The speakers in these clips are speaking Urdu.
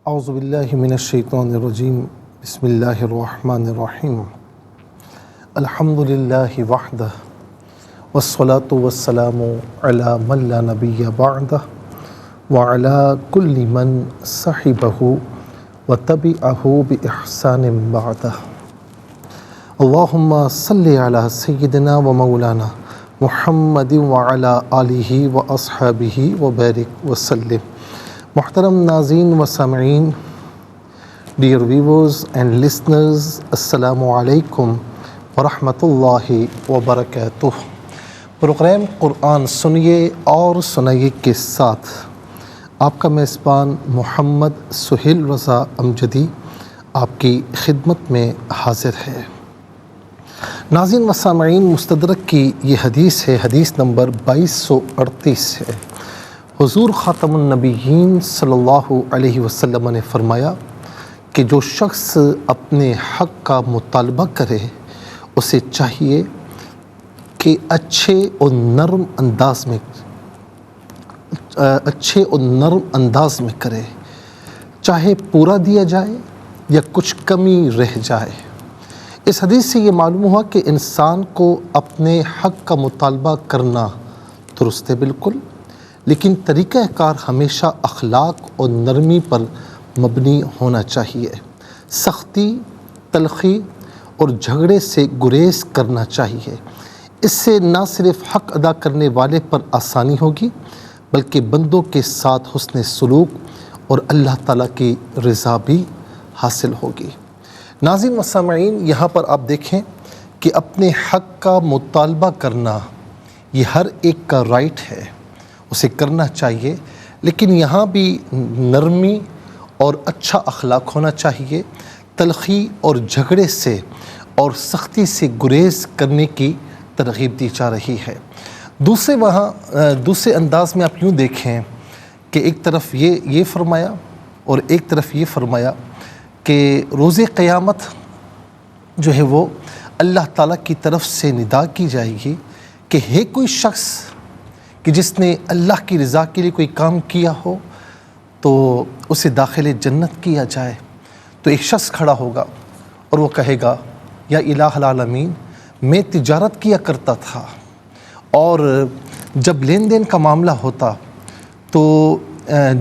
اعوذ باللہ من الشیطان الرجیم بسم اللہ الرحمن الرحیم الحمد للہ وحدہ والصلاة والسلام علی من لا نبی بعدہ وعلی کل من صحبہ وتبعہ بإحسان بعدہ اللہم صلی علی سیدنا و مولانا محمد وعلی آلہ واصحابہ وبارک وسلم۔ محترم ناظرین و سامعین، ڈیئر ویورز اینڈ لسنرز، السلام علیکم ورحمۃ اللہ وبرکاتہ۔ پروگرام قرآن سنیے اور سنائیے کے ساتھ آپ کا میزبان محمد سہیل رضا امجدی آپ کی خدمت میں حاضر ہے۔ ناظرین و سامعین، مستدرک کی یہ حدیث ہے، حدیث نمبر 2238 ہے۔ حضور خاتم النبیین صلی اللہ علیہ وسلم نے فرمایا کہ جو شخص اپنے حق کا مطالبہ کرے اسے چاہیے کہ اچھے اور نرم انداز میں کرے، چاہے پورا دیا جائے یا کچھ کمی رہ جائے۔ اس حدیث سے یہ معلوم ہوا کہ انسان کو اپنے حق کا مطالبہ کرنا درست ہے بالکل، لیکن طریقہ کار ہمیشہ اخلاق اور نرمی پر مبنی ہونا چاہیے۔ سختی، تلخی اور جھگڑے سے گریز کرنا چاہیے۔ اس سے نہ صرف حق ادا کرنے والے پر آسانی ہوگی بلکہ بندوں کے ساتھ حسن سلوک اور اللہ تعالیٰ کی رضا بھی حاصل ہوگی۔ ناظرین و سامعین، یہاں پر آپ دیکھیں کہ اپنے حق کا مطالبہ کرنا یہ ہر ایک کا رائٹ ہے، اسے کرنا چاہیے، لیکن یہاں بھی نرمی اور اچھا اخلاق ہونا چاہیے۔ تلخی اور جھگڑے سے اور سختی سے گریز کرنے کی ترغیب دی جا رہی ہے۔ دوسرے انداز میں آپ یوں دیکھیں کہ ایک طرف یہ فرمایا اور ایک طرف یہ فرمایا کہ روز قیامت جو ہے وہ اللہ تعالیٰ کی طرف سے ندا کی جائے گی کہ ہے کوئی شخص کہ جس نے اللہ کی رضا کے لیے کوئی کام کیا ہو تو اسے داخل جنت کیا جائے۔ تو ایک شخص کھڑا ہوگا اور وہ کہے گا، یا الہ العالمین، میں تجارت کیا کرتا تھا اور جب لین دین کا معاملہ ہوتا تو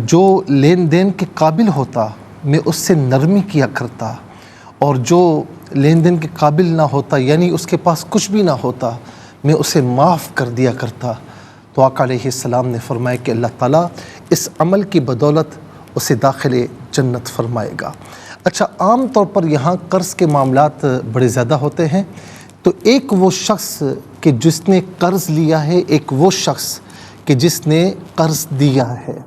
جو لین دین کے قابل ہوتا میں اس سے نرمی کیا کرتا، اور جو لین دین کے قابل نہ ہوتا یعنی اس کے پاس کچھ بھی نہ ہوتا میں اسے معاف کر دیا کرتا۔ تو آقا علیہ السلام نے فرمایا کہ اللہ تعالیٰ اس عمل کی بدولت اسے داخل جنت فرمائے گا۔ اچھا، عام طور پر یہاں قرض کے معاملات بڑے زیادہ ہوتے ہیں، تو ایک وہ شخص کہ جس نے قرض لیا ہے، ایک وہ شخص کہ جس نے قرض دیا ہے۔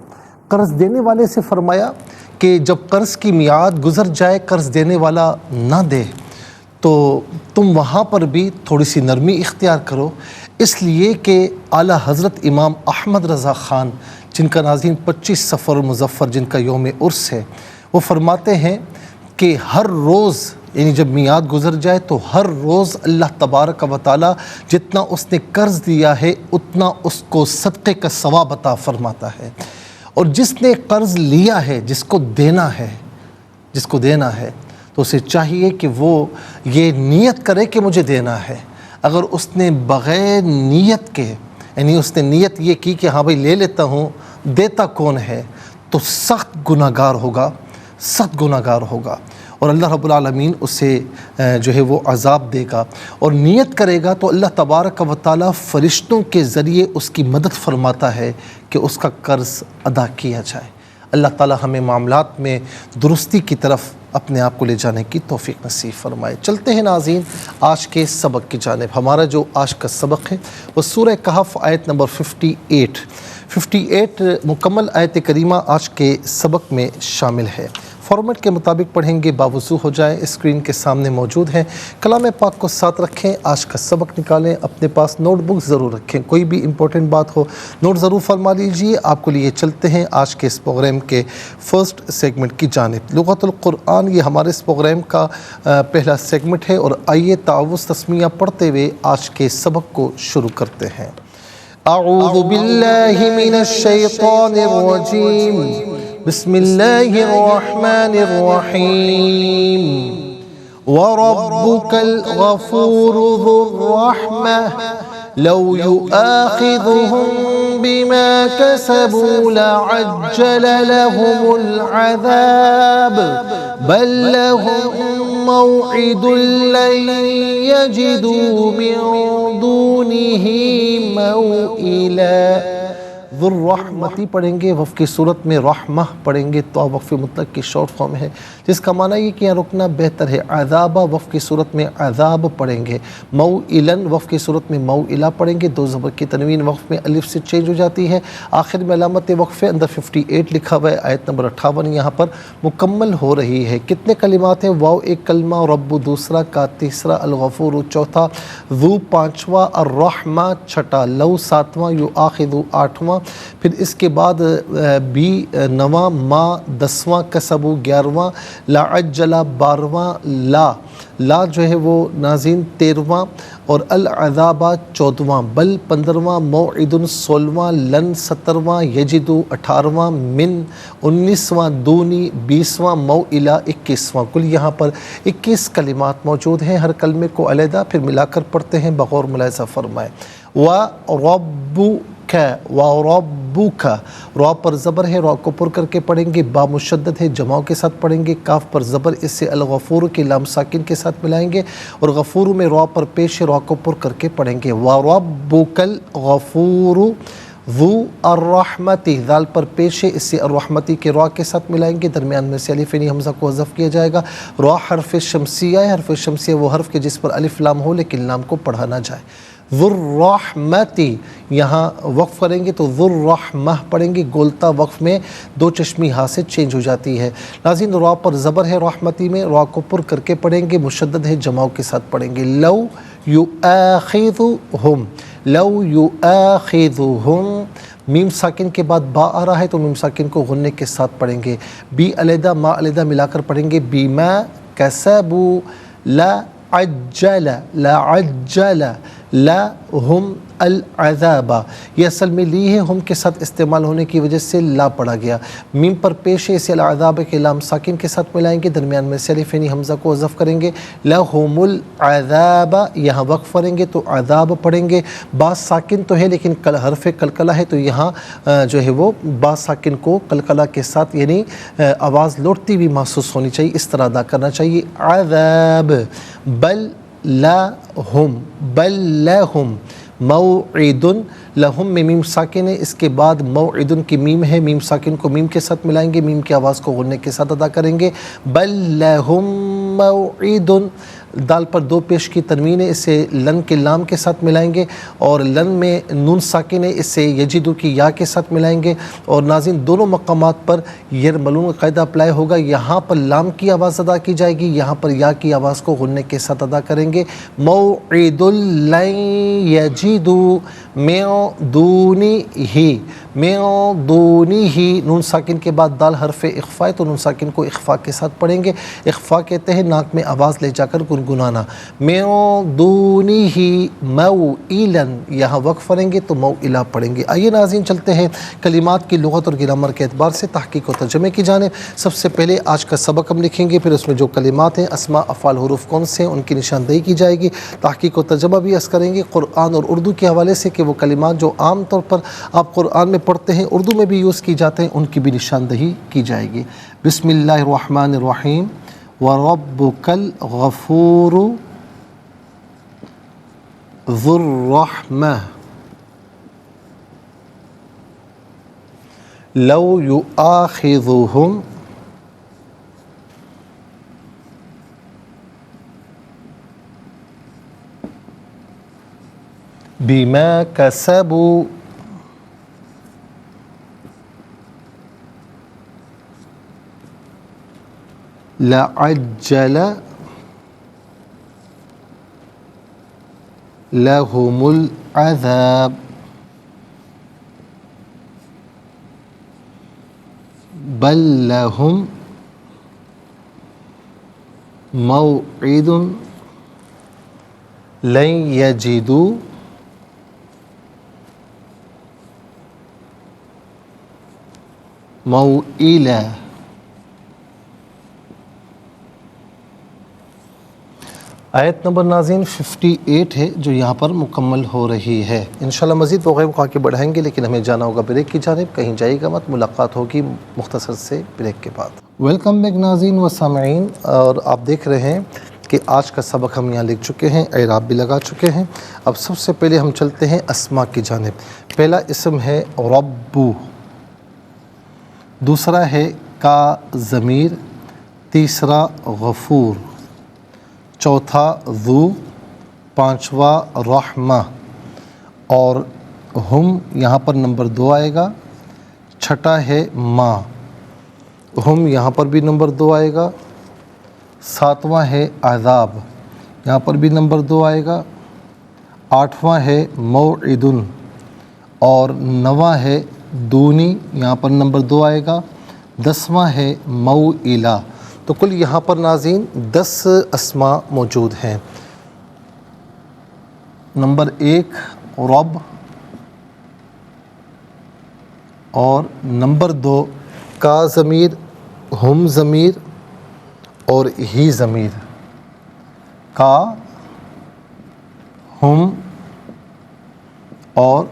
قرض دینے والے سے فرمایا کہ جب قرض کی میعاد گزر جائے، قرض دینے والا نہ دے تو تم وہاں پر بھی تھوڑی سی نرمی اختیار کرو، اس لیے کہ اعلیٰ حضرت امام احمد رضا خان، جن کا ناظرین 25 صفر مظفر جن کا یوم عرس ہے، وہ فرماتے ہیں کہ ہر روز یعنی جب میعاد گزر جائے تو ہر روز اللہ تبارک و تعالیٰ جتنا اس نے قرض دیا ہے اتنا اس کو صدقے کا ثواب عطا فرماتا ہے، اور جس نے قرض لیا ہے، جس کو دینا ہے تو اسے چاہیے کہ وہ یہ نیت کرے کہ مجھے دینا ہے۔ اگر اس نے بغیر نیت کے یعنی اس نے نیت یہ کی کہ ہاں بھائی لے لیتا ہوں، دیتا کون ہے، تو سخت گناہ گار ہوگا اور اللہ رب العالمین اسے جو ہے وہ عذاب دے گا۔ اور نیت کرے گا تو اللہ تبارک و تعالیٰ فرشتوں کے ذریعے اس کی مدد فرماتا ہے کہ اس کا قرض ادا کیا جائے۔ اللہ تعالیٰ ہمیں معاملات میں درستی کی طرف اپنے آپ کو لے جانے کی توفیق نصیب فرمائے۔ چلتے ہیں ناظرین آج کے سبق کی جانب۔ ہمارا جو آج کا سبق ہے وہ سورہ کہف آیت نمبر 58 مکمل آیت کریمہ آج کے سبق میں شامل ہے۔ فارمیٹ کے مطابق پڑھیں گے، باوضو ہو جائے، اسکرین کے سامنے موجود ہیں۔ کلام پاک کو ساتھ رکھیں، آج کا سبق نکالیں، اپنے پاس نوٹ بک ضرور رکھیں، کوئی بھی امپورٹنٹ بات ہو نوٹ ضرور فرما لیجیے۔ آپ کو لیے چلتے ہیں آج کے اس پروگرام کے فرسٹ سیگمنٹ کی جانب۔ لغت القرآن یہ ہمارے اس پروگرام کا پہلا سیگمنٹ ہے، اور آئیے تعوذ تسمیہ پڑھتے ہوئے آج کے سبق کو شروع کرتے ہیں۔ اعوذ باللہ من الشیطان الرجیم بسم اللہ الرحمن الرحیم وَرَبُّكَ الْغَفُورُ ذُو الرَّحْمَةِ لَوْ يُؤَاخِذُهُم بِمَا كَسَبُوا لَعَجَّلَ لَهُمُ الْعَذَابَ بَل لَّهُم مَّوْعِدٌ لَّن يَجِدُوا مِن دُونِهِ مَوْئِلًا۔ ذو الرحمتی پڑھیں گے، وقف کی صورت میں رحمہ پڑھیں گے تو وقف مطلق کی شارٹ فارم ہے، جس کا معنی یہ کہ یہاں رکنا بہتر ہے۔ عذابہ وقف کی صورت میں عذاب پڑھیں گے، موئلن وقف کی صورت میں موئلہ پڑھیں گے، دو زبر کی تنوین وقف میں الف سے چینج ہو جاتی ہے، آخر میں علامت وقف اندر 58 لکھا ہوا ہے، آیت نمبر 58 یہاں پر مکمل ہو رہی ہے۔ کتنے کلمات ہیں؟ واو ایک کلمہ، رب دوسرا، کا تیسرا، الغفور چوتھا، ذو پانچواں، الرحمہ چھٹا، لو ساتواں، یؤاخذ آٹھواں، پھر اس کے بعد بی نواں، ما دسواں، کسبو 11واں، لعجل 12واں، لا جو ہے وہ ناظرین 13واں، اور العذابہ 14واں، بل 15واں، موعد 16واں، لن 17واں، یجدو 18واں، من 19واں، دونی 20واں، موئلہ 21واں۔ کل یہاں پر 21 کلمات موجود ہیں، ہر کلمے کو علیحدہ پھر ملا کر پڑھتے ہیں، بغور ملاحظہ فرمائے۔ وَرَبُّكَ وَرَبُّكَ، را پر زبر ہے، را کو پر کر کے پڑھیں گے، با مشدد ہے، جماؤں کے ساتھ پڑھیں گے، کاف پر زبر، اس سے الغفور کے لام ساکن کے ساتھ ملائیں گے، اور غفور میں را پر پیش ہے، را کو پر کر کے پڑھیں گے۔ وَرَبُّكَ الْغَفُورُ ذو الرحمتی، ذال پر پیش ہے، اس سے الرحمتی کے را کے ساتھ ملائیں گے، درمیان میں سے الف یعنی حمزہ کو حذف کیا جائے گا۔ را حرف شمسیہ ہے، حرف شمسیہ وہ حرف کے جس پر الف لام ہو لیکن لام کو پڑھا نہ جائے۔ ذو الرحمتی یہاں وقف کریں گے تو ذو الرحمہ پڑھیں گے، گولتا وقف میں دو چشمی ہا سے چینج ہو جاتی ہے۔ ناظرین را پر زبر ہے، رحمتی میں را کو پر کر کے پڑھیں گے، مشدد ہے، جماؤں کے ساتھ پڑھیں گے۔ لو یؤاخذہم، لو یؤاخذہم، میم ساکن کے بعد با آ رہا ہے تو میم ساکن کو غنے کے ساتھ پڑھیں گے، بی علیحدہ ما علیحدہ ملا کر پڑھیں گے، بیما کسبوا لعجل لہم العذاب، یہ اصل میں لی ہے، ہم کے ساتھ استعمال ہونے کی وجہ سے لا پڑا گیا، میم پر پیش ہے، اسے العذاب کے لام ساکن کے ساتھ ملائیں گے، درمیان میں سے الف یعنی حمزہ کو حذف کریں گے۔ لہم العذاب یہاں وقف کریں گے تو عذاب پڑھیں گے، با ساکن تو ہے لیکن حرف قلقلہ ہے تو یہاں جو ہے وہ با ساکن کو قلقلہ کے ساتھ یعنی آواز لوٹتی ہوئی محسوس ہونی چاہیے، اس طرح ادا کرنا چاہیے۔ عذاب بل لہم موعد، لہم میں میم ساکن ہے، اس کے بعد موعد کی میم ہے، میم ساکن کو میم کے ساتھ ملائیں گے، میم کی آواز کو غنے کے ساتھ ادا کریں گے۔ بل لہم موعد، دال پر دو پیش کی تنوین ہے، اسے لن کے لام کے ساتھ ملائیں گے، اور لن میں نون ساکن ہے، اسے یجدو کی یا کے ساتھ ملائیں گے، اور ناظرین دونوں مقامات پر یرملون کا قاعدہ اپلائی ہوگا، یہاں پر لام کی آواز ادا کی جائے گی، یہاں پر یا کی آواز کو غنے کے ساتھ ادا کریں گے۔ موعد لن یجدو من دونہ، نون ساکن کے بعد دال حرف اخفاء ہے تو نون ساکن کو اخفاء کے ساتھ پڑھیں گے، اخفاء کہتے ہیں ناک میں آواز لے جا کر گنگنانا۔ من دونہ موئلا، یہاں وقف کریں گے تو موئلہ پڑھیں گے۔ آئیے ناظرین چلتے ہیں کلمات کی لغت اور گرامر کے اعتبار سے تحقیق و ترجمے کی جانب۔ سب سے پہلے آج کا سبق ہم لکھیں گے، پھر اس میں جو کلمات ہیں، اسماء افعال حروف کون سے ہیں ان کی نشاندہی کی جائے گی، تحقیق و ترجمہ بھی عرض کریں گے قرآن اور اردو کے حوالے سے کہ وہ کلمات جو عام طور پر آپ قرآن میں پڑھتے ہیں اردو میں بھی یوز کی جاتے ہیں ان کی بھی نشاندہی کی جائے گی۔ بسم اللہ الرحمن الرحیم۔ وَرَبُّكَ الْغَفُورُ ذُو الرَّحْمَةِ لَوْ يُؤَاخِذُهُم بِمَا كَسَبُوا لَعَجَّلَ لَهُمُ الْعَذَابَ بل لهم موعد لن يجدوا موئلا۔ آیت نمبر ناظرین 58 ہے جو یہاں پر مکمل ہو رہی ہے۔ انشاءاللہ مزید وغیرہ آگے بڑھائیں گے، لیکن ہمیں جانا ہوگا بریک کی جانب، کہیں جائے گا مت، ملاقات ہوگی مختصر سے بریک کے بعد۔ ویلکم بیک ناظرین و سامعین، اور آپ دیکھ رہے ہیں کہ آج کا سبق ہم یہاں لکھ چکے ہیں، اعراب بھی لگا چکے ہیں۔ اب سب سے پہلے ہم چلتے ہیں اسماء کی جانب۔ پہلا اسم ہے ربو، دوسرا ہے کا ضمیر، تیسرا غفور، چوتھا ذو، پانچواں رحمہ، اور ہم یہاں پر نمبر 2 آئے گا، چھٹا ہے ما، ہم یہاں پر بھی نمبر 2 آئے گا، ساتواں ہے عذاب، یہاں پر بھی نمبر 2 آئے گا، آٹھواں ہے موعد، اور نواں ہے دونی، یہاں پر نمبر 2 آئے گا، 10واں ہے موئلہ۔ تو کل یہاں پر ناظرین 10 اسماء موجود ہیں۔ نمبر 1 رب، اور نمبر 2 کا ضمیر، ہم ضمیر اور ہی ضمیر، کا، ہم اور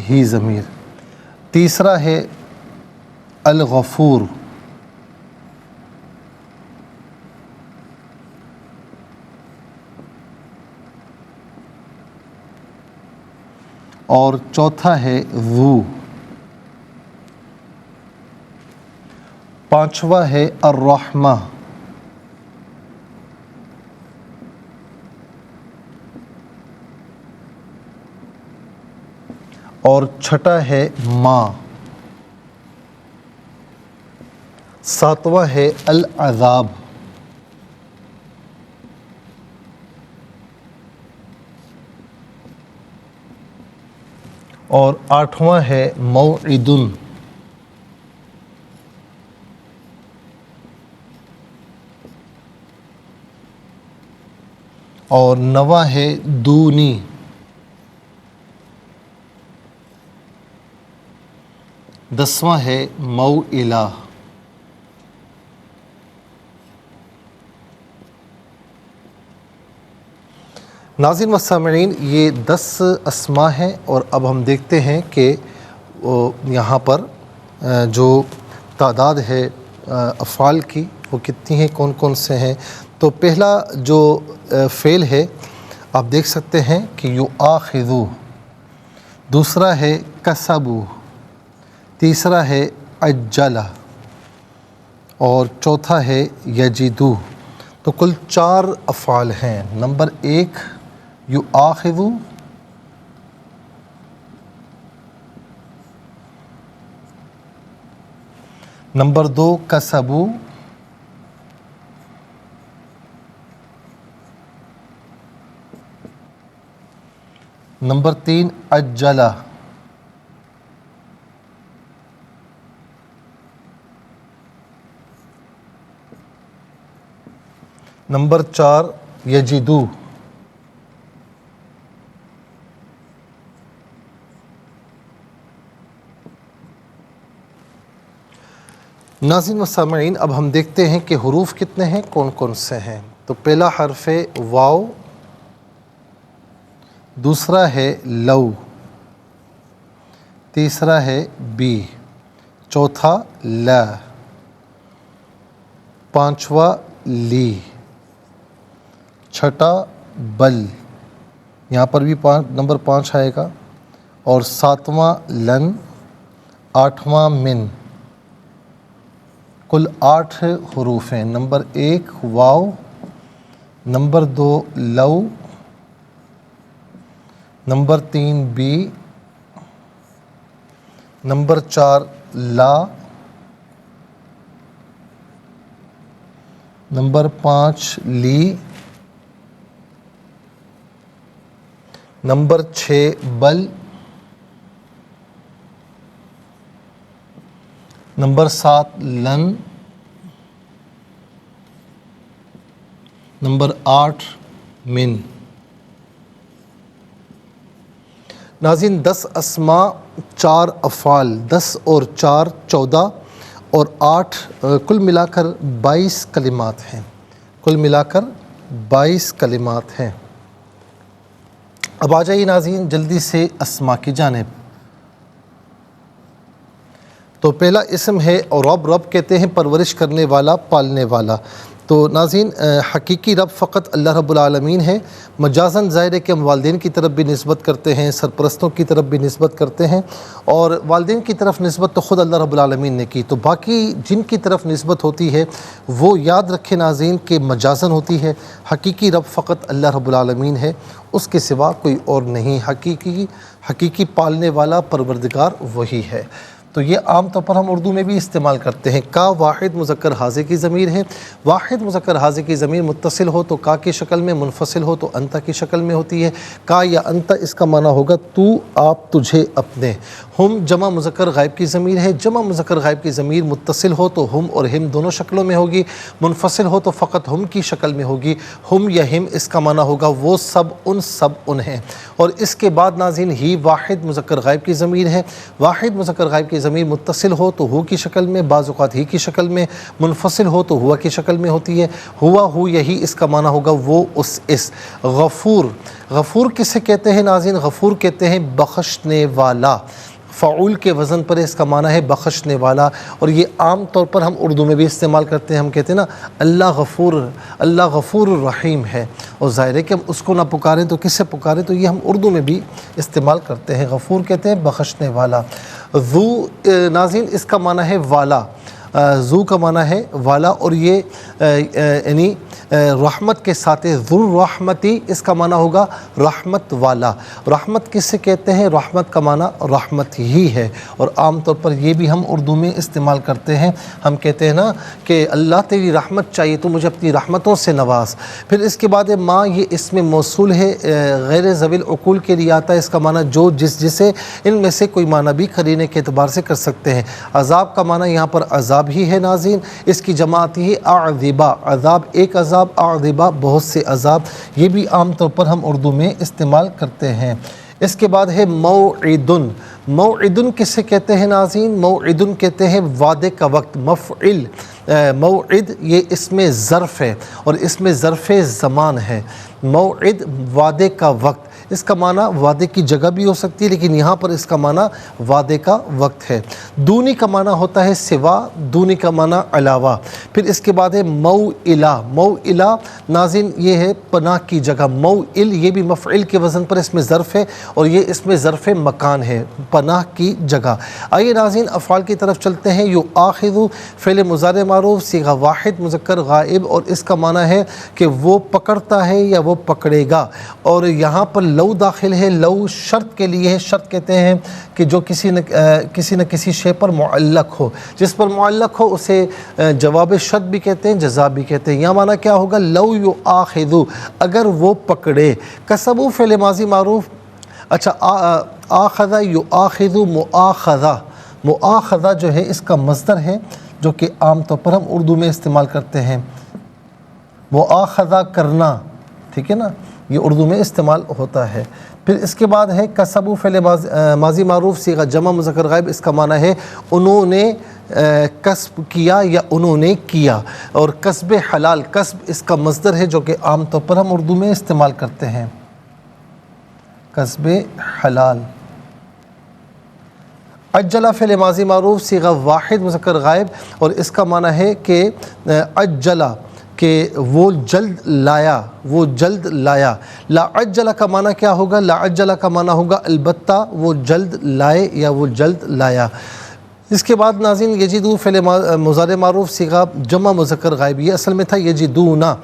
ہی ضمیر۔ تیسرا ہے الغفور، اور چوتھا ہے ذو، پانچواں ہے الرحمہ، اور چھٹا ہے ما، ساتواں ہے العذاب، اور آٹھواں ہے موعد، اور نواں ہے دونی، دسواں ہے موئلہ۔ ناظرین و سامعین، یہ 10 اسماء ہیں، اور اب ہم دیکھتے ہیں کہ یہاں پر جو تعداد ہے افعال کی وہ کتنی ہیں، کون کون سے ہیں۔ تو پہلا جو فعل ہے آپ دیکھ سکتے ہیں کہ یؤاخذو، دوسرا ہے کسبو، تیسرا ہے عجلہ، اور چوتھا ہے یجدو۔ تو کل 4 افعال ہیں۔ نمبر 1 یؤاخذو، نمبر 2 کسبو، نمبر 3 عجلہ، نمبر 4 یجدو، ناظرین و سامعین، اب ہم دیکھتے ہیں کہ حروف کتنے ہیں، کون کون سے ہیں۔ تو پہلا حرف ہے واو، دوسرا ہے لو، تیسرا ہے بی، چوتھا لا، پانچواں لی، چھٹا بل، یہاں پر بھی نمبر 5 آئے گا، اور ساتواں لن، آٹھواں من۔ کل 8 حروف ہیں۔ نمبر 1 واو، نمبر 2 لو، نمبر 3 بی، نمبر 4 لا، نمبر 5 لی، نمبر 6 بل، نمبر 7 لن، نمبر 8 من۔ ناظرین 10 اسماء 4 افعال، 10 اور 4 14، اور 8 کل ملا کر 22 کلمات ہیں، کل ملا کر 22 کلمات ہیں۔ اب آ جائیے ناظرین جلدی سے اسما کی جانب۔ تو پہلا اسم ہے اور رب کہتے ہیں پرورش کرنے والا، پالنے والا۔ تو ناظرین حقیقی رب فقط اللہ رب العالمین ہے، مجازاً ظاہر ہے کہ ہم والدین کی طرف بھی نسبت کرتے ہیں، سرپرستوں کی طرف بھی نسبت کرتے ہیں، اور والدین کی طرف نسبت تو خود اللہ رب العالمین نے کی، تو باقی جن کی طرف نسبت ہوتی ہے وہ یاد رکھیں ناظرین کہ مجازاً ہوتی ہے، حقیقی رب فقط اللہ رب العالمین ہے، اس کے سوا کوئی اور نہیں، حقیقی پالنے والا پروردگار وہی ہے۔ تو یہ عام طور پر ہم اردو میں بھی استعمال کرتے ہیں۔ کا واحد مذکر حاضر کی ضمیر ہے، واحد مذکر حاضر کی ضمیر متصل ہو تو کا کی شکل میں، منفصل ہو تو انت کی شکل میں ہوتی ہے۔ کا یا انت اس کا معنی ہوگا تو، آپ، تجھے، اپنے۔ ہم جمع مذکر غائب کی ضمیر ہے، جمع مذکر غائب کی ضمیر متصل ہو تو ہم اور ہم دونوں شکلوں میں ہوگی، منفصل ہو تو فقط ہم کی شکل میں ہوگی۔ ہم یا ہم اس کا معنی ہوگا وہ سب ان ہیں۔ اور اس کے بعد ناظرین ہی واحد مذکر غائب کی ضمیر ہے، واحد مذکر غائب کی ضمیر متصل ہو تو ہو کی شکل میں، بعض اوقات ہی کی شکل میں، منفصل ہو تو ہوا کی شکل میں ہوتی ہے۔ ہوا، ہو، یہی اس کا معنی ہوگا وہ، اس۔ غفور، غفور کسے کہتے ہیں ناظرین؟ غفور کہتے ہیں بخشنے والا، فعول کے وزن پر اس کا معنی ہے بخشنے والا، اور یہ عام طور پر ہم اردو میں بھی استعمال کرتے ہیں، ہم کہتے ہیں نا اللہ غفور الرحیم ہے، اور ظاہر ہے کہ ہم اس کو نہ پکاریں تو کس سے پکاریں، تو یہ ہم اردو میں بھی استعمال کرتے ہیں۔ غفور کہتے ہیں بخشنے والا۔ ذو ناظرین اس کا معنی ہے والا، ذو کا معنی ہے والا، اور یہ یعنی رحمت کے ساتھ ذو الرحمتی اس کا معنی ہوگا رحمت والا۔ رحمت کس سے کہتے ہیں؟ رحمت کا معنی رحمت ہی ہے، اور عام طور پر یہ بھی ہم اردو میں استعمال کرتے ہیں، ہم کہتے ہیں نا کہ اللہ تیری رحمت چاہیے تو مجھے اپنی رحمتوں سے نواز۔ پھر اس کے بعد ماں، یہ اسم موصول ہے، غیر ذوی العقول کے لیے آتا ہے، اس کا معنی جو جسے، ان میں سے کوئی معنی بھی قرینے کے اعتبار سے کر سکتے ہیں۔ عذاب کا معنی یہاں پر عذاب ہی ہے ناظرین، اس کی جمع آتی ہے اعذبہ، عذاب ایک عذاب، اعذبہ بہت سے عذاب، یہ بھی عام طور پر ہم اردو میں استعمال کرتے ہیں۔ اس کے بعد ہے موعدن، موعدن کسے کہتے ہیں ناظرین؟ موعدن کہتے ہیں وعدے کا وقت، مفعل۔ موعد یہ اسم ظرف ہے اور اسم ظرف زمان ہے۔ موعد وعدے کا وقت، اس کا معنی وعدے کی جگہ بھی ہو سکتی ہے، لیکن یہاں پر اس کا معنی وعدے کا وقت ہے۔ دونی کا معنی ہوتا ہے سوا، دونی کا معنی علاوہ۔ پھر اس کے بعد ہے موئلہ، موئلہ ناظرین یہ ہے پناہ کی جگہ، موئل یہ بھی مفعل کے وزن پر اسم ظرف ہے، اور یہ اسم ظرف مکان ہے، پناہ کی جگہ۔ آئیے ناظرین افعال کی طرف چلتے ہیں۔ یؤاخذ فعل مضارع معروف صیغہ واحد مذکر غائب، اور اس کا معنی ہے کہ وہ پکڑتا ہے یا وہ پکڑے گا، اور یہاں پر لو داخل ہے، لو شرط کے لیے ہے، شرط کہتے ہیں کہ جو کسی نہ کسی شے پر معلق ہو، جس پر معلق ہو اسے جواب شرط بھی کہتے ہیں، جزا بھی کہتے ہیں۔ یہاں معنی کیا ہوگا؟ لو یؤاخذ، اگر وہ پکڑے۔ کسبوا فعل ماضی معروف، اچھا آخذ یؤاخذ مؤاخذہ، مؤاخذہ جو ہے اس کا مصدر ہے جو کہ عام طور پر ہم اردو میں استعمال کرتے ہیں، مؤاخذہ کرنا، ٹھیک ہے نا، یہ اردو میں استعمال ہوتا ہے۔ پھر اس کے بعد ہے کسبوا فعل ماضی معروف صیغہ جمع مذکر غائب، اس کا معنی ہے انہوں نے کسب کیا یا انہوں نے کیا، اور کسب حلال، کسب اس کا مصدر ہے جو کہ عام طور پر ہم اردو میں استعمال کرتے ہیں، کسب حلال۔ عجلہ فعل ماضی معروف صیغہ واحد مذکر غائب، اور اس کا معنی ہے کہ عجلہ کہ وہ جلد لایا، وہ جلد لایا۔ لا عجلہ کا معنی کیا ہوگا؟ لا عجلہ کا معنی ہوگا البتہ وہ جلد لائے یا وہ جلد لایا۔ اس کے بعد ناظرین یجدو فعل مضارع معروف صیغہ جمع مذکر غائب، یہ اصل میں تھا یجدونا،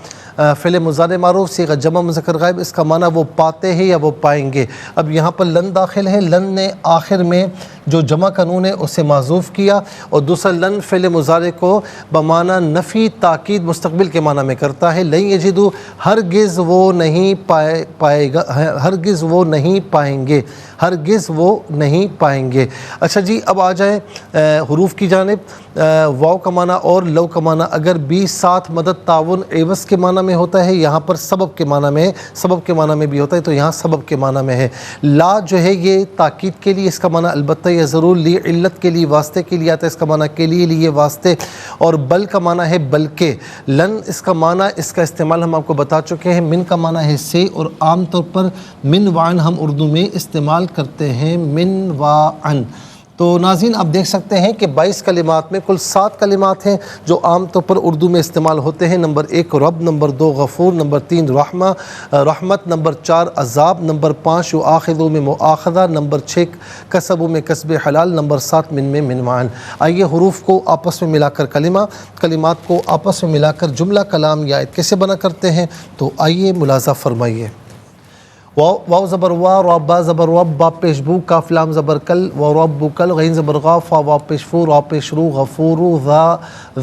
فعل مضارع معروف صیغہ جمع مذکر غائب، اس کا معنی وہ پاتے ہیں یا وہ پائیں گے۔ اب یہاں پر لن داخل ہے، لن نے آخر میں جو جمع قانون ہے اسے معذوف کیا، اور دوسرا لن فعل مضارع کو بمعنی نفی تاکید مستقبل کے معنی میں کرتا ہے۔ لن یجدو ہرگز وہ نہیں پائے گا، ہرگز وہ نہیں پائیں گے، ہرگز وہ نہیں پائیں گے۔ اچھا جی اب آ جائیں حروف کی جانب۔ واو کا معنی اور لو کا معنی اگر بھی ساتھ مدد تعاون عوض کے معنی میں ہوتا ہے، یہاں پر سبب کے معنی میں، سبب کے معنی میں بھی ہوتا ہے، تو یہاں سبب کے معنی میں ہے۔ لا جو ہے یہ تاکید کے لیے، اس کا معنی البتہ یا ضرور لی علت کے لیے واسطے کے لیے آتا ہے، اس کا معنی کے لیے واسطے، اور بل کا معنی ہے بلکہ، لن اس کا معنی اس کا استعمال ہم آپ کو بتا چکے ہیں، من کا معنی ہے سے، اور عام طور پر من وعن ہم اردو میں استعمال کرتے ہیں، من وعن۔ تو ناظرین آپ دیکھ سکتے ہیں کہ 22 کلمات میں کل 7 کلمات ہیں جو عام طور پر اردو میں استعمال ہوتے ہیں۔ نمبر 1 رب، نمبر 2 غفور، نمبر 3 رحمت، نمبر 4 عذاب، نمبر 5 یؤاخذ میں مؤاخذہ، نمبر 6 کسب میں کسب حلال، نمبر 7 من میں منوعن۔ آئیے حروف کو آپس میں ملا کر کلمات کو آپس میں ملا کر جملہ کلام یا آیت کیسے بنا کرتے ہیں، تو آئیے ملاحظہ فرمائیے۔ واو زبر وا، را با زبر وب، با پیش بو، کاف لام زبر کل، و رب کل، غین زبر غا، فا وا پیش فو، را پیش رو، غفور،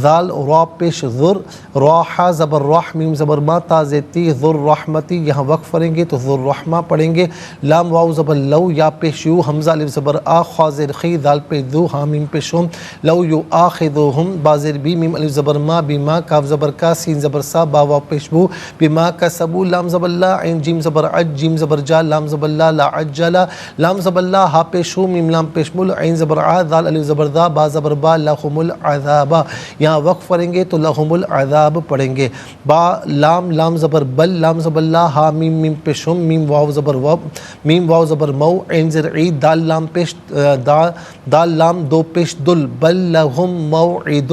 ذال، را پیش ذر، را حا زبر راح، میم زبر ما، تا زیتی، ذر رحمتی، یہاں وقف پڑھیں گے تو ذر رحمہ پڑھیں گے۔ لام واو زبر لو، یا پیش یو، حمزہ الف زبر آ، خا زیر خی، دال پیش دو، ہا میم پیش ہم، لو یو آخذہم، با زیر بی، میم الف زبر ما، بیما، کاف زبر کا، سین زبر سا، با واو پیش بو، بیما کسبو، لام زبر لا، عین جیم زبر عج، جیم زبر جا، لام زبر لا، لا عجلا، لام زبر لا، ہا پیش ہو، میم لام پیش مل، عین زبر ع، ذال الف زبر ذا، با زبر با، لہم العذاب، یہاں وقف پڑھیں گے تو لہم العذاب پڑھیں گے۔ با لام، لام زبر بل، لام زبر لا، ہا میم، میم پیش ہم، میم واو زبر وب، میم واو زبر مو، عین زر عی، دال لام پیش دال لام دو پیش دل، بل لہم موعد،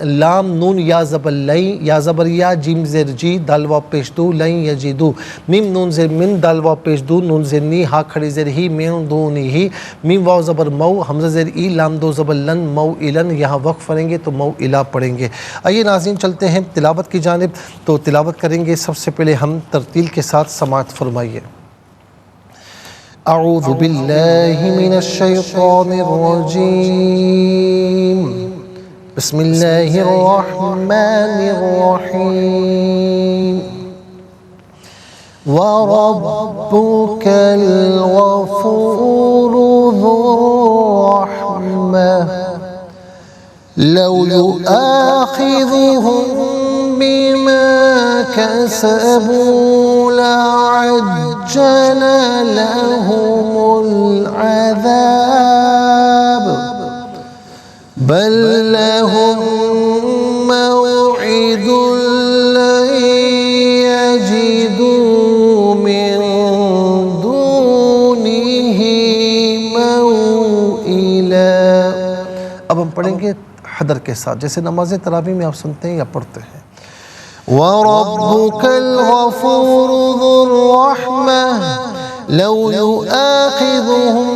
لام نون یا زبر لئی، یا زبر یا، جیم زر جی، دال واو پیش دو، لئی یجدو، میم نون زر من، دال واو پیش دو، نون زر نی، ہا کھڑی زر ہی، من دونی ہی، میم واو زبر مو، حمزہ زر ای، لام دو زبر لن، موئلن، یہاں وقف پڑھیں گے تو موئلہ پڑھیں گے۔ آئیے ناظرین چلتے ہیں تلاوت کی جانب، تو تلاوت کریں گے سب سے پہلے ہم ترتیل کے ساتھ سماعت فرمائیے۔ اعوذ باللہ من الشیطان الرجیم، بسم اللہ الرحمن الرحیم۔ وَرَبُّكَ الْغَفُورُ ذُو الرَّحْمَةِ لَوْ يُؤَاخِذُهُم بِمَا كَسَبُوا لَعَجَّلَ لَهُمُ الْعَذَابُ بَل لَّهُم مَّوْعِدٌ لَّن يَجِدُوا مِن دُونِهِ موئلا۔ اب ہم پڑھیں گے حدر کے ساتھ، جیسے نماز تراویح میں آپ سنتے ہیں یا پڑھتے ہیں۔ وَرَبُّكَ الْغَفُورُ ذُو الرَّحْمَةِ لَوْ يُؤَاخِذُهُم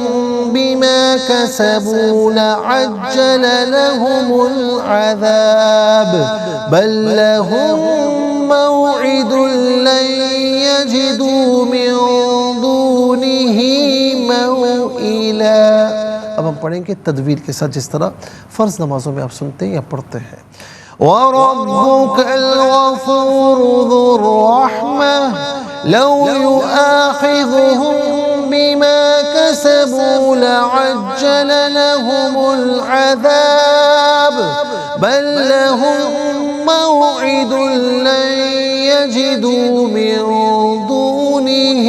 بِمَا كَسَبُوا لَعَجَّلَ لَهُمُ الْعَذَابَ بَل لَّهُم مَّوْعِدٌ لَّن يَجِدُوا مِن دُونِهِ موئلا۔ اب ہم پڑھیں گے تدویر کے ساتھ، جس طرح فرض نمازوں میں آپ سنتے ہیں یا پڑھتے ہیں۔ وَرَبُّكَ الْغَفُورُ ذُو الرَّحْمَةِ لَوْ يُؤَاخِذُهُم بِمَا كَسَبُوا لَعَجَّلَ لَهُمُ الْعَذَابَ بَل لَّهُم مَّوْعِدٌ لَّن يَجِدُوا مِن دُونِهِ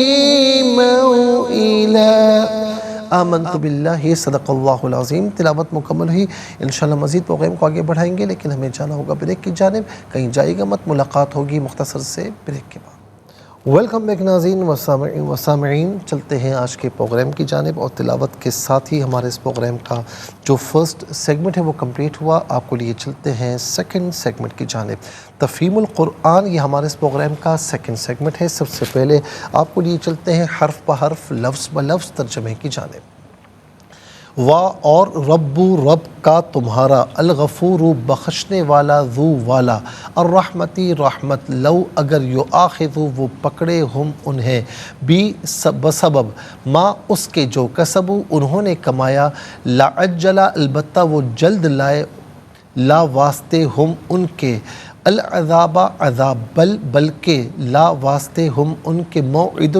موئلا۔ آمنت باللہ، صدق اللہ العظیم۔ تلاوت مکمل ہوئی، انشاءاللہ مزید پروگرام کو آگے بڑھائیں گے، لیکن ہمیں جانا ہوگا بریک کی جانب، کہیں جائے گا مت، ملاقات ہوگی مختصر سے بریک کے بعد۔ ویلکم بیک ناظرین و سامعین، چلتے ہیں آج کے پروگرام کی جانب، اور تلاوت کے ساتھ ہی ہمارے اس پروگرام کا جو فرسٹ سیگمنٹ ہے وہ کمپلیٹ ہوا۔ آپ کو لیے چلتے ہیں سیکنڈ سیگمنٹ کی جانب، تفہیم القرآن، یہ ہمارے اس پروگرام کا سیکنڈ سیگمنٹ ہے۔ سب سے پہلے آپ کو لیے چلتے ہیں حرف بحرف، لفظ بلفظ ترجمے کی جانب۔ وا اور ربو رب کا تمہارا، الغفور بخشنے والا، ذو والا، الرحمتی رحمت، لو اگر، یؤاخذ وہ پکڑے، ہم انہیں، بسبب ما اس کے جو، کسبو انہوں نے کمایا، لعجلا البتہ وہ جلد لائے، لا واسطے، ہم ان کے، العذاب عذاب، بلکہ لا واسطے، ہم ان کے، موعد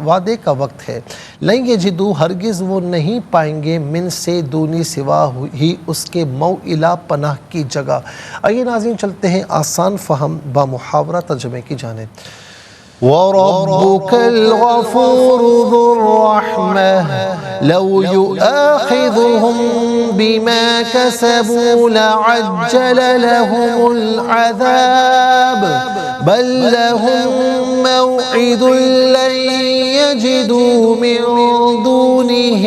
وعدے کا وقت ہے، لن یجدوا ہرگز وہ نہیں پائیں گے، من سے دونی سوا ہی اس کے، موئلا پناہ کی جگہ۔ آئیے ناظرین چلتے ہیں آسان فہم با محاورہ ترجمے کی جانب۔ وَرَبُّكَ الْغَفُورُ ذُو الرَّحْمَةِ لَوْ يُؤَاخِذُهُم بِمَا كَسَبُوا لَعَجَّلَ لَهُمُ الْعَذَابَ بَل لَّهُم مَّوْعِدٌ لَّن يَجِدُوا مِن دُونِهِ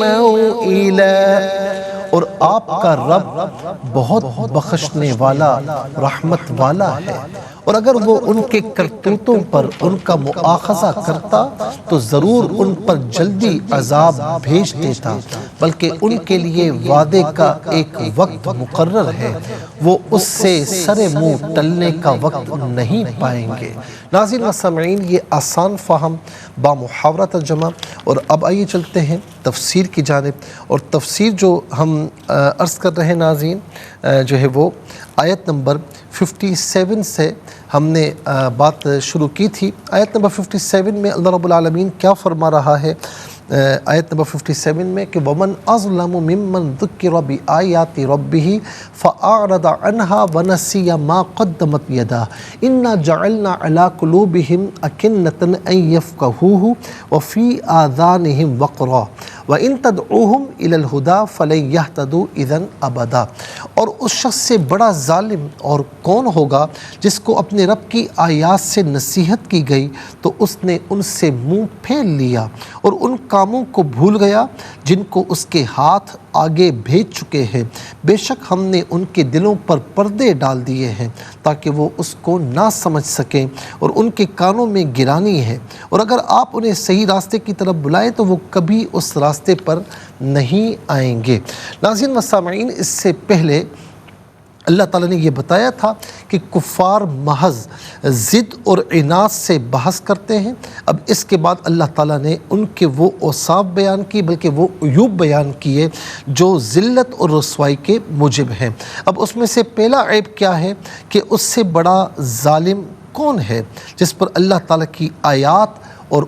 مَوْئِلًا۔ اور آپ کا رب بہت بخشنے والا، رحمت والا ہے، اور اگر وہ ان کے کرتوتوں پر ان کا مؤاخذہ کرتا تو ضرور ان پر جلدی عذاب بھیج دیتا، بلکہ ان کے لیے وعدے کا ایک وقت مقرر ہے، وہ اس سے سر منہ ٹلنے کا وقت نہیں پائیں گے۔ ناظرین و سامعین، یہ آسان فہم با محاورہ ترجمہ، اور اب آئیے چلتے ہیں تفسیر کی جانب، اور تفسیر جو ہم عرض کر رہے ہیں ناظرین جو ہے وہ آیت نمبر 57 سے ہم نے بات شروع کی تھی۔ آیت نمبر 57 میں اللہ رب العالمین کیا فرما رہا ہے؟ آیت نمبر 57 میں کہ وَمَنْ أَظْلَمُ مِمَّنْ ذُكِّرَ بِآيَاتِ رَبِّهِ فَأَعْرَضَ عَنْهَا وَنَسِيَ مَا قَدَّمَتْ يَدَاهُ إِنَّا جَعَلْنَا عَلَى قُلُوبِهِمْ أَكِنَّةً أَن يَفْقَهُوهُ وَفِي آذَانِهِمْ وَقْرًا وَإِن تَدْعُوهُمْ إِلَى الْهُدَى فَلَن يَهْتَدُوا إِذًا أَبَدًا۔ اور اس شخص سے بڑا ظالم اور کون ہوگا جس کو اپنے رب کی آیات سے نصیحت کی گئی تو اس نے ان سے منہ پھیر لیا اور ان کاموں کو بھول گیا جن کو اس کے ہاتھ آگے بھیج چکے ہیں۔ بے شک ہم نے ان کے دلوں پر پردے ڈال دیے ہیں تاکہ وہ اس کو نہ سمجھ سکیں، اور ان کے کانوں میں گرانی ہے، اور اگر آپ انہیں صحیح راستے کی طرف بلائیں تو وہ کبھی اس راستے پر نہیں آئیں گے۔ ناظرین و سامعین، اس سے پہلے اللہ تعالیٰ نے یہ بتایا تھا کہ کفار محض ضد اور عناد سے بحث کرتے ہیں۔ اب اس کے بعد اللہ تعالیٰ نے ان کے وہ اوصاف بیان کی، بلکہ وہ عیوب بیان کیے جو ذلت اور رسوائی کے موجب ہیں۔ اب اس میں سے پہلا عیب کیا ہے کہ اس سے بڑا ظالم کون ہے جس پر اللہ تعالیٰ کی آیات اور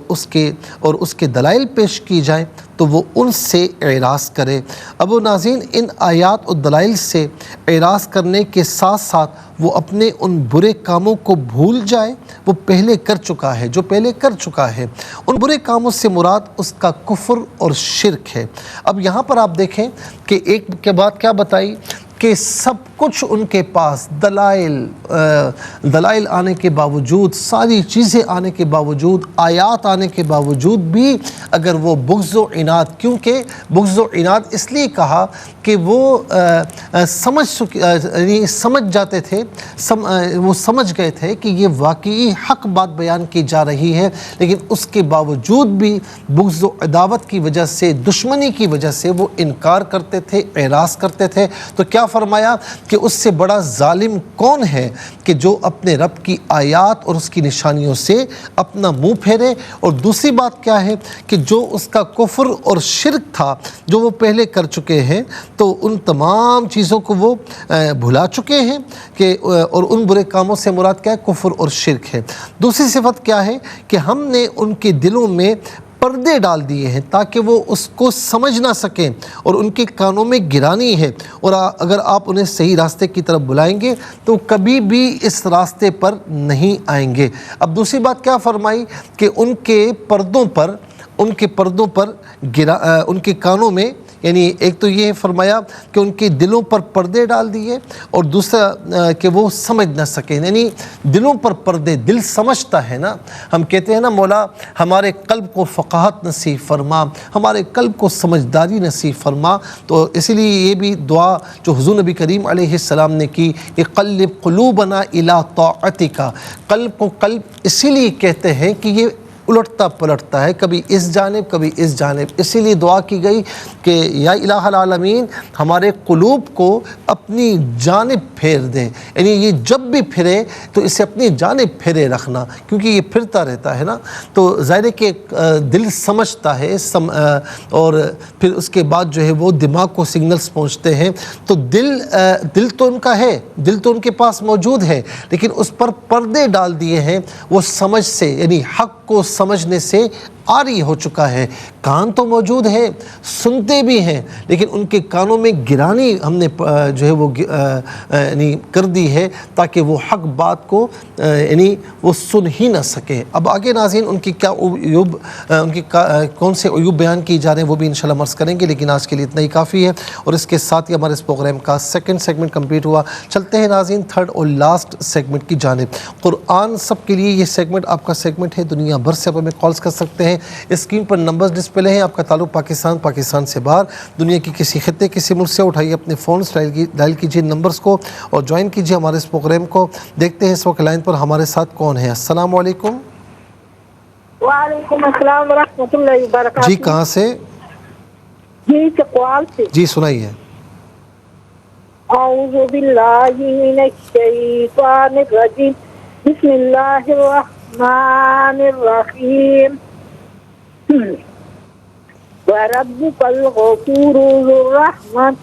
اس کے دلائل پیش کی جائیں تو وہ ان سے اعراض کرے۔ اب وہ ناظرین، ان آیات اور دلائل سے اعراض کرنے کے ساتھ ساتھ وہ اپنے ان برے کاموں کو بھول جائے وہ پہلے کر چکا ہے، جو پہلے کر چکا ہے۔ ان برے کاموں سے مراد اس کا کفر اور شرک ہے۔ اب یہاں پر آپ دیکھیں کہ ایک کے بعد کیا بتائی کہ سب کچھ ان کے پاس دلائل آنے کے باوجود، ساری چیزیں آنے کے باوجود، آیات آنے کے باوجود بھی اگر وہ بغض و عناد، کیونکہ بغض و عناد اس لیے کہا کہ وہ سمجھ جاتے تھے، وہ سمجھ گئے تھے کہ یہ واقعی حق بات بیان کی جا رہی ہے، لیکن اس کے باوجود بھی بغض و عداوت کی وجہ سے، دشمنی کی وجہ سے وہ انکار کرتے تھے، اعراض کرتے تھے۔ تو کیا فرمایا کہ اس سے بڑا ظالم کون ہے کہ جو اپنے رب کی آیات اور اس کی نشانیوں سے اپنا منہ پھیرے۔ اور دوسری بات کیا ہے کہ جو اس کا کفر اور شرک تھا جو وہ پہلے کر چکے ہیں تو ان تمام چیزوں کو وہ بھلا چکے ہیں کہ اور ان برے کاموں سے مراد کیا ہے؟ کفر اور شرک ہے۔ دوسری صفت کیا ہے کہ ہم نے ان کے دلوں میں پردے ڈال دیے ہیں تاکہ وہ اس کو سمجھ نہ سکیں، اور ان کے کانوں میں گرانی ہے، اور اگر آپ انہیں صحیح راستے کی طرف بلائیں گے تو کبھی بھی اس راستے پر نہیں آئیں گے۔ اب دوسری بات کیا فرمائی کہ ان کے پردوں پر ان کے کانوں میں، یعنی ایک تو یہ فرمایا کہ ان کے دلوں پر پردے ڈال دیے، اور دوسرا کہ وہ سمجھ نہ سکیں، یعنی دلوں پر پردے، دل سمجھتا ہے نا، ہم کہتے ہیں نا مولا ہمارے قلب کو فقاہت نصیب فرما، ہمارے قلب کو سمجھداری نصیب فرما۔ تو اسی لیے یہ بھی دعا جو حضور نبی کریم علیہ السلام نے کی کہ قلب قلوبنا الی طاعتک، قلب کو قلب اسی لیے کہتے ہیں کہ یہ الٹتا پلٹتا ہے، کبھی اس جانب کبھی اس جانب، اسی لیے دعا کی گئی کہ یا الہ العالمین ہمارے قلوب کو اپنی جانب پھیر دے، یعنی یہ جب بھی پھرے تو اسے اپنی جانب پھیرے رکھنا، کیونکہ یہ پھرتا رہتا ہے نا۔ تو ظاہر ہے کہ دل سمجھتا ہے، اور پھر اس کے بعد جو ہے وہ دماغ کو سگنلز پہنچتے ہیں، تو دل تو ان کا ہے، دل تو ان کے پاس موجود ہے، لیکن اس پر پردے ڈال دیے ہیں، وہ سمجھ سے، یعنی حق کو سمجھنے سے عاری ہو چکا ہے، کان تو موجود ہیں، سنتے بھی ہیں، لیکن ان کے کانوں میں گرانی ہم نے جو ہے وہ یعنی کر دی ہے تاکہ وہ حق بات کو یعنی وہ سن ہی نہ سکیں۔ اب آگے ناظرین ان کی کیا عیوب، ان کی کون سے عیوب بیان کی جا رہے ہیں وہ بھی انشاءاللہ مرض کریں گے، لیکن آج کے لیے اتنا ہی کافی ہے، اور اس کے ساتھ ہی ہمارے اس پروگرام کا سیکنڈ سیگمنٹ کمپلیٹ ہوا۔ چلتے ہیں ناظرین تھرڈ اور لاسٹ سیگمنٹ کی جانب۔ قرآن سب کے لیے یہ سیگمنٹ آپ کا سیگمنٹ ہے، دنیا بھر سے آپ ہمیں کالز کر سکتے ہیں، اسکرین پر نمبرز ڈسپلے ہیں، آپ کا تعلق پاکستان سے باہر، دنیا کی کسی خطے کسی ملک سے، اٹھائیے اپنے فونز، ڈائل کیجئے نمبرز کو اور جوائن کیجئے ہمارے اس پروگرام کو۔ دیکھتے ہیں اس وقت لائن پر ہمارے ساتھ کون ہے۔ السلام علیکم۔ وعلیکم السلام ورحمۃ اللہ وبرکاتہ۔ جی کہاں سے؟ جی چکوال سے۔ جی سنائیے۔ اعوذ باللہ من الشیطان الرجیم، بسم اللہ الرحمن الرحیم، وَرَبُّكَ الْغَفُورُ ذُو الرَّحْمَةِ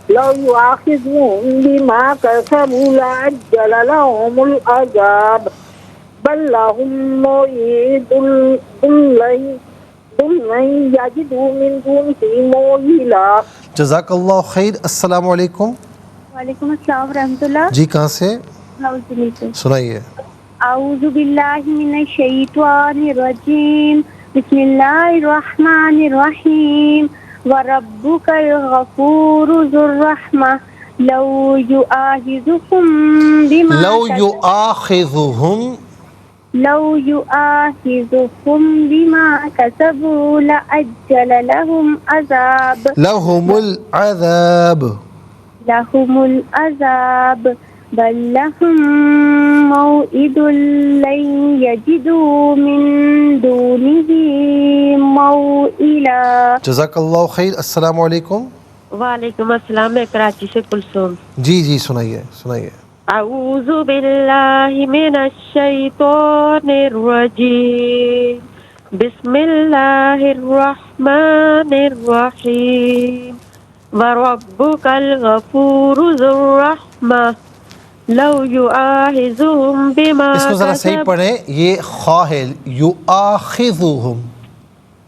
لَوْ يُؤَاخِذُهُم بِمَا كَسَبُوا لَعَجَّلَ لَهُمُ الْعَذَابَ بَل لَّهُم مَّوْعِدٌ لَّن يَجِدُوا مِن دُونِهِ مَوْئِلًا۔ جزاک اللہ خیر۔ السلام علیکم۔ وعلیکم السلام ورحمۃ اللہ۔ جی کہاں سے؟ سنائیے۔ اعوذ باللہ من الشیطان الرجیم، بسم اللہ الرحمن الرحیم، وَرَبُّكَ الْغَفُورُ ذُو الرَّحْمَةِ لَوْ يُؤَاخِذُهُم بِمَا كَسَبُوا لَعَجَّلَ لَهُمُ الْعَذَابَ بل لهم موعد لن يجدوا من دونه موئلا۔ جزاک اللہ خیر۔ السلام علیکم۔ وعلیکم السلام، میں کراچی سے کلثوم۔ جی سنائیے۔ اعوذ باللہ من الشیطان الرجیم، بسم اللہ الرحمن الرحیم، وَرَبُّكَ الْغَفُورُ ذُو الرَّحْمَةِ لَوْ يُؤَاخِذُهُم بِمَا اس کو ذرا صحیح پڑھیں، یہ خا ہے، یؤاخذہم،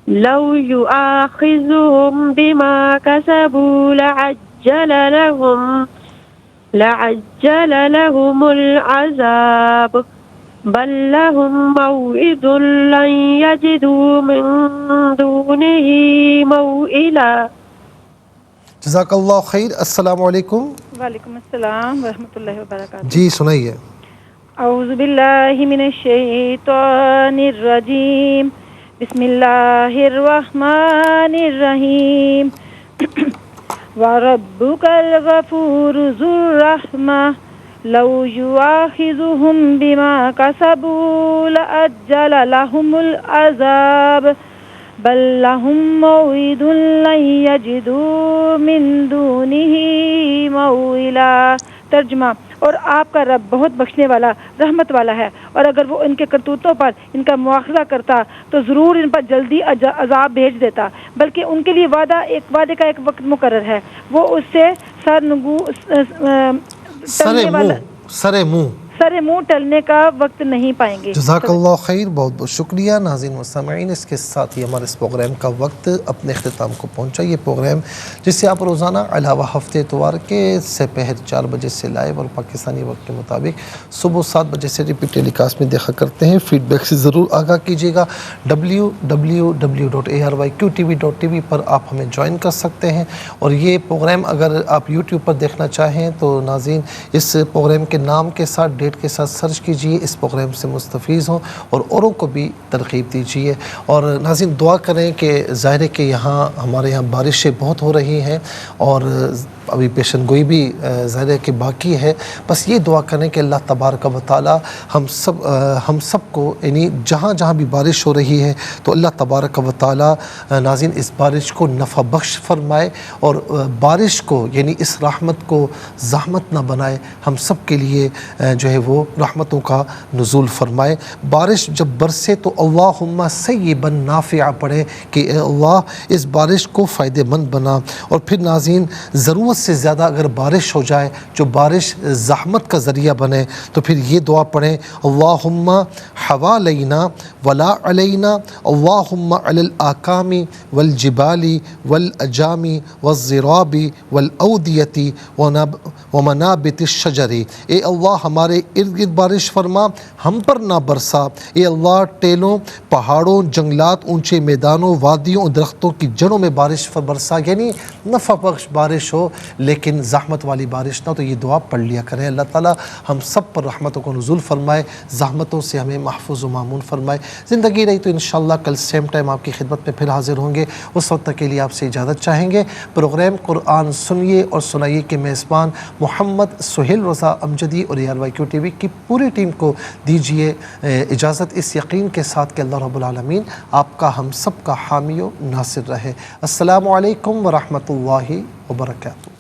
لَوْ يُؤَاخِذُهُم بِمَا كَسَبُوا لَعَجَّلَ لَهُمُ الْعَذَابَ بَل لَّهُم مَّوْعِدٌ لَّن يَجِدُوا مِن دُونِهِ مَوْئِلًا۔ جزاک اللہ خیر۔ السلام علیکم۔ وعلیکم السلام ورحمۃ اللہ وبرکاتہ۔ جی سنائیے۔ اعوذ باللہ من الشیطان الرجیم، بسم اللہ الرحمن الرحیم، وَرَبُّكَ الْغَفُورُ ذُو الرَّحْمَةِ لَوْ يُؤَاخِذُهُم بِمَا كَسَبُوا لَعَجَّلَ لَهُمُ الْعَذَابَ بل لهم موعد لن يجدوا من دونه موئلا۔ ترجمہ، اور آپ کا رب بہت بخشنے والا رحمت والا ہے، اور اگر وہ ان کے کرتوتوں پر ان کا مواخذہ کرتا تو ضرور ان پر جلدی عذاب بھیج دیتا، بلکہ ان کے لیے وعدے کا ایک وقت مقرر ہے، وہ اس سے سر منہ ٹلنے کا وقت نہیں پائیں گے۔ جزاک اللہ خیر، بہت بہت شکریہ۔ ناظرین و سامعین، اس کے ساتھ ہی ہمارے اس پروگرام کا وقت اپنے اختتام کو پہنچا۔ یہ پروگرام جس سے آپ روزانہ علاوہ ہفتے اتوار کے سپہر 4 بجے سے لائیو اور پاکستانی وقت کے مطابق صبح 7 بجے سے ریپیٹ ٹیلی کاسٹ میں دیکھا کرتے ہیں۔ فیڈ بیک سے ضرور آگاہ کیجیے گا۔ www.arqtv.tv پر آپ ہمیں جوائن کر سکتے ہیں، اور یہ پروگرام اگر آپ یوٹیوب پر دیکھنا چاہیں تو ناظرین اس پروگرام کے نام کے ساتھ ڈیٹ کے ساتھ سرچ کیجئے، اس پروگرام سے مستفیض ہوں اور اوروں کو بھی ترغیب دیجئے۔ اور ناظرین دعا کریں کہ ظاہر ہے کہ ہمارے یہاں بارشیں بہت ہو رہی ہیں، اور ابھی پیشن گوئی بھی ظاہر ہے کہ باقی ہے، بس یہ دعا کریں کہ اللہ تبارک و تعالی ہم سب کو یعنی جہاں جہاں بھی بارش ہو رہی ہے تو اللہ تبارک و تعالی ناظرین اس بارش کو نفع بخش فرمائے، اور بارش کو یعنی اس رحمت کو زحمت نہ بنائے، ہم سب کے لیے جو ہے ہے وہ رحمتوں کا نزول فرمائے. بارش جب برسے تو اللہم سیبا نافعہ پڑھیں کہ اے اللہ اس بارش کو فائدہ مند بنا. اور پھر ناظرین ضرورت سے زیادہ اگر بارش ہو جائے، جو بارش زحمت کا ذریعہ بنے، تو پھر یہ دعا پڑھیں اللہم حوالینا ولا علینا اللہم علی الاکام والجبال والاجام والزراب والاودیۃ ومنابت الشجر. اے اللہ ہمارے ارد گرد بارش فرما، ہم پر نہ برسا. اے اللہ ٹیلوں، پہاڑوں، جنگلات، اونچے میدانوں، وادیوں اور درختوں کی جڑوں میں بارش برسا، یعنی نفع بخش بارش ہو لیکن زحمت والی بارش نہ ہو. تو یہ دعا پڑھ لیا کریں. اللہ تعالیٰ ہم سب پر رحمتوں کو نزول فرمائے، زحمتوں سے ہمیں محفوظ و معمون فرمائے. زندگی رہی تو انشاءاللہ کل سیم ٹائم آپ کی خدمت میں پھر حاضر ہوں گے. اس وقت تک کے لیے آپ سے اجازت چاہیں گے. پروگرام قرآن سنیے اور سنائیے کے میزبان محمد سہیل رضا امجدی اور ARYQ TV کی پوری ٹیم کو دیجیے اجازت، اس یقین کے ساتھ کہ اللہ رب العالمین آپ کا ہم سب کا حامی و ناصر رہے. السلام علیکم ورحمۃ اللہ وبرکاتہ.